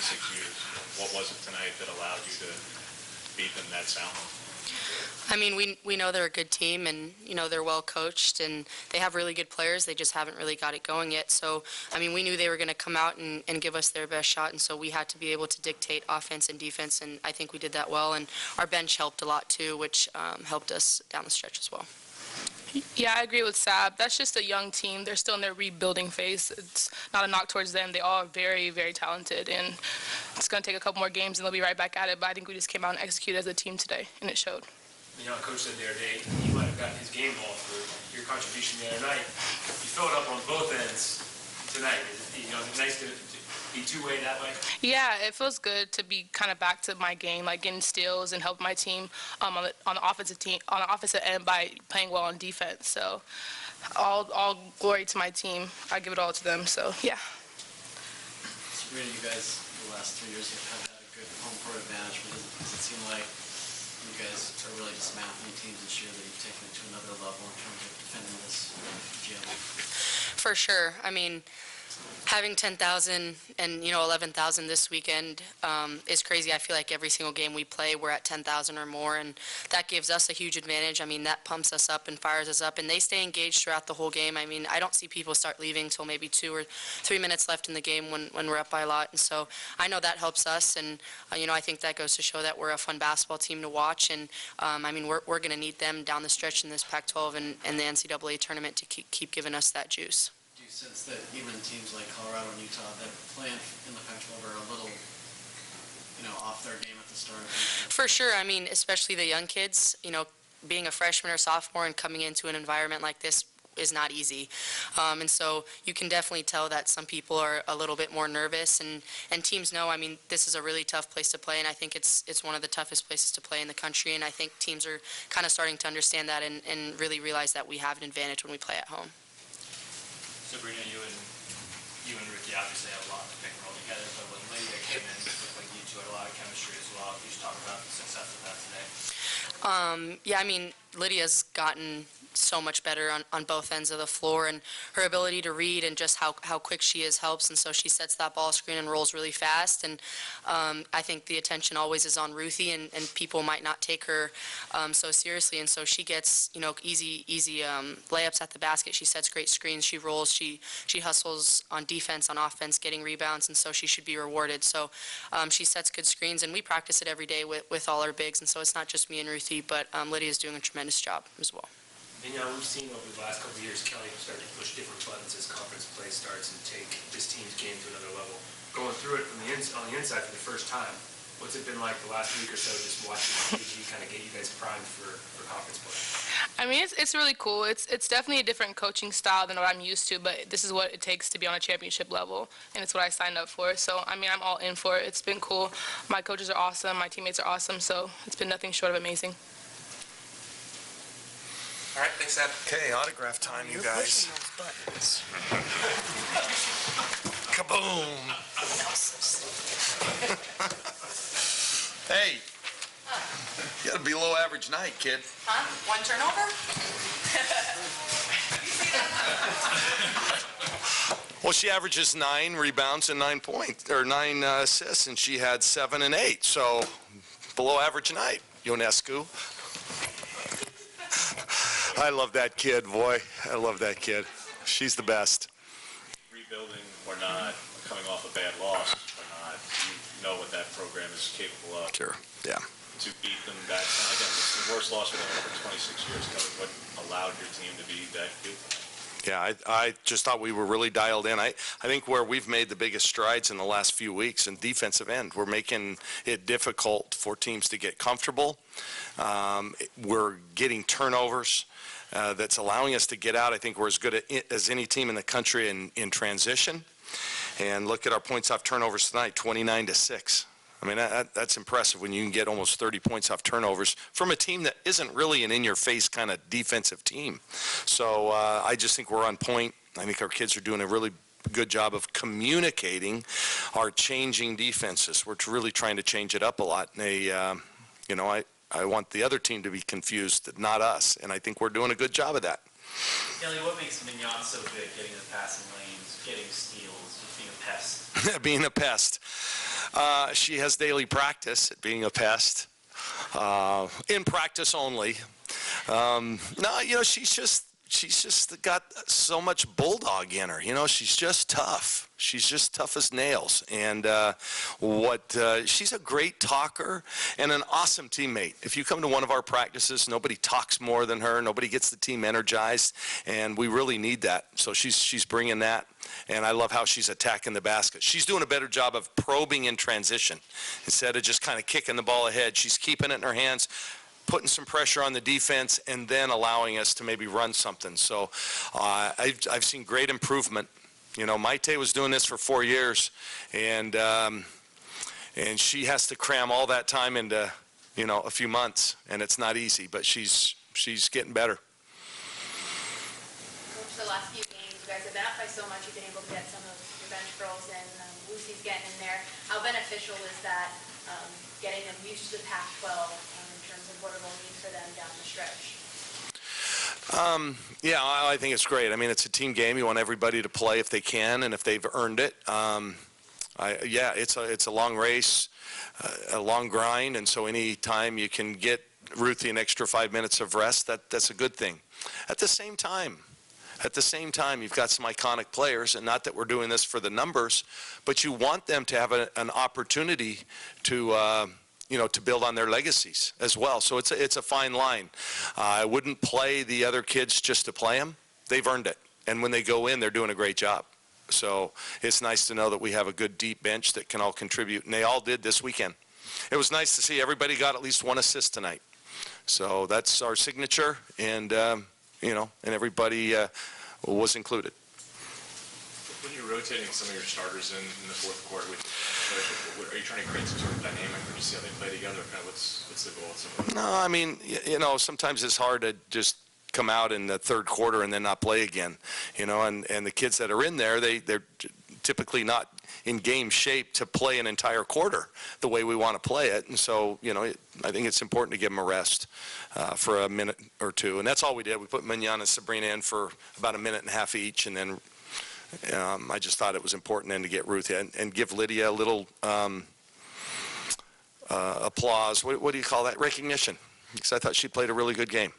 26 years. What was it tonight that allowed you to beat them that soundly? I mean, we know they're a good team, and, you know, they're well coached, and they have really good players. They just haven't really got it going yet. So, I mean, we knew they were going to come out and give us their best shot, and so we had to be able to dictate offense and defense, and I think we did that well. And our bench helped a lot, too, which helped us down the stretch as well. Yeah, I agree with Sab. That's just a young team. They're still in their rebuilding phase. It's not a knock towards them. They all are very, very talented, and it's going to take a couple more games, and they'll be right back at it. But I think we just came out and executed as a team today, and it showed. You know, Coach said the other day you might have gotten his game ball for your contribution the other night. You filled up on both ends tonight. Is it nice to be two-way that way? Yeah, it feels good to be kind of back to my game, like getting steals and helping my team on the offensive end by playing well on defense. So, all glory to my team. I give it all to them. So, yeah. Sabrina, you guys the last 3 years have had a good home court advantage, but does it seem like you guys are really dismantling teams this year that you've taken it to another level in terms of defending this gym? For sure. I mean, having 10,000 and, you know, 11,000 this weekend is crazy. I feel like every single game we play, we're at 10,000 or more, and that gives us a huge advantage. I mean, that pumps us up and fires us up, and they stay engaged throughout the whole game. I mean, I don't see people start leaving until maybe 2 or 3 minutes left in the game when we're up by a lot, and so I know that helps us, and, you know, I think that goes to show that we're a fun basketball team to watch, and, I mean, we're going to need them down the stretch in this Pac-12 and the NCAA tournament to keep giving us that juice. Do you sense that even teams like Colorado and Utah that play in the Pac-12 are a little, you know, off their game at the start? For sure. I mean, especially the young kids, you know, being a freshman or sophomore and coming into an environment like this is not easy. And so you can definitely tell that some people are a little bit more nervous, and teams know, I mean, this is a really tough place to play, and I think it's one of the toughest places to play in the country, and I think teams are kind of starting to understand that and really realize that we have an advantage when we play at home. Sabrina, you and Ricky obviously have a lot to pick and roll together, but when Lydia came in, it looked like you two had a lot of chemistry as well. Can you just talk about the success of that today? Yeah, I mean, Lydia's gotten so much better on both ends of the floor, and her ability to read and just how quick she is helps, and so she sets that ball screen and rolls really fast, and I think the attention always is on Ruthie, and people might not take her so seriously, and so she gets, you know, easy layups at the basket. She sets great screens, she rolls, she hustles on defense, on offense, getting rebounds, and so she should be rewarded. So she sets good screens, and we practice it every day with all our bigs, and so it's not just me and Ruthie, but Lydia's doing a tremendous job as well. And, you know, we've seen over the last couple of years Kelly start to push different buttons as conference play starts and take this team's game to another level. Going through it on the inside for the first time, what's it been like the last week or so just watching PG kind of get you guys primed for conference play? I mean, it's really cool. It's definitely a different coaching style than what I'm used to, but this is what it takes to be on a championship level, and it's what I signed up for. So, I mean, I'm all in for it. It's been cool. My coaches are awesome. My teammates are awesome, so it's been nothing short of amazing. All right, thanks, Ab. Okay, autograph time, you guys. Kaboom! Hey, you had a below average night, kid. Huh? 1 turnover? Well, she averages 9 rebounds and 9 points, or 9 assists, and she had 7 and 8. So, below average night, Ionescu. I love that kid, boy. I love that kid. She's the best. Rebuilding or not, coming off a bad loss or not, you know what that program is capable of. Sure, yeah. To beat them back, again, it's the worst loss for them in over 26 years, Kelly. What allowed your team to be that good? Yeah, I just thought we were really dialed in. I think where we've made the biggest strides in the last few weeks in defensive end, we're making it difficult for teams to get comfortable. We're getting turnovers. That's allowing us to get out. I think we're as good as any team in the country in transition. And look at our points off turnovers tonight, 29-6. I mean, that's impressive when you can get almost 30 points off turnovers from a team that isn't really an in-your-face kind of defensive team. So I just think we're on point. I think our kids are doing a really good job of communicating our changing defenses. We're really trying to change it up a lot. And they, you know, I want the other team to be confused, not us, and I think we're doing a good job of that. Kelly, what makes Mignon so good, getting the passing lanes, getting steals, just being a pest? Being a pest. She has daily practice at being a pest, in practice only. No, you know, she's just got so much bulldog in her. You know, she's just tough. She's just tough as nails. And she's a great talker and an awesome teammate. If you come to one of our practices, nobody talks more than her. Nobody gets the team energized, and we really need that. So she's bringing that, and I love how she's attacking the basket. She's doing a better job of probing in transition instead of just kind of kicking the ball ahead. She's keeping it in her hands, putting some pressure on the defense, and then allowing us to maybe run something. So I've seen great improvement. You know, Maite was doing this for 4 years, and she has to cram all that time into, you know, a few months, and it's not easy, but she's getting better. Coach, the last few games, you guys have been up by so much, you've been able to get some of your bench girls in, Lucy's getting in there. How beneficial is that, getting them used to the Pac-12 in terms of what it will mean for them down the stretch? Yeah, I think it's great. I mean, it's a team game. You want everybody to play if they can and if they've earned it. Yeah, it's a long race, a long grind, and so any time you can get Ruthie an extra 5 minutes of rest, that's a good thing. At the same time, you've got some iconic players, and not that we're doing this for the numbers, but you want them to have an opportunity to to build on their legacies as well. So it's a fine line. I wouldn't play the other kids just to play them. They've earned it. And when they go in, they're doing a great job. So it's nice to know that we have a good deep bench that can all contribute. And they all did this weekend. It was nice to see everybody got at least one assist tonight. So that's our signature. And, and everybody was included. When you're rotating some of your starters in the fourth quarter, are you trying to create some sort of dynamic when you see how they play together? Kind of what's the goal? No, I mean, sometimes it's hard to just come out in the third quarter and then not play again. And the kids that are in there, they're typically not in game shape to play an entire quarter the way we want to play it. And so, I think it's important to give them a rest for a minute or two. And that's all we did. We put Mignon and Sabrina in for about a minute and a half each, and then I just thought it was important then to get Ruth in and give Lydia a little applause. What do you call that? Recognition. Because I thought she played a really good game.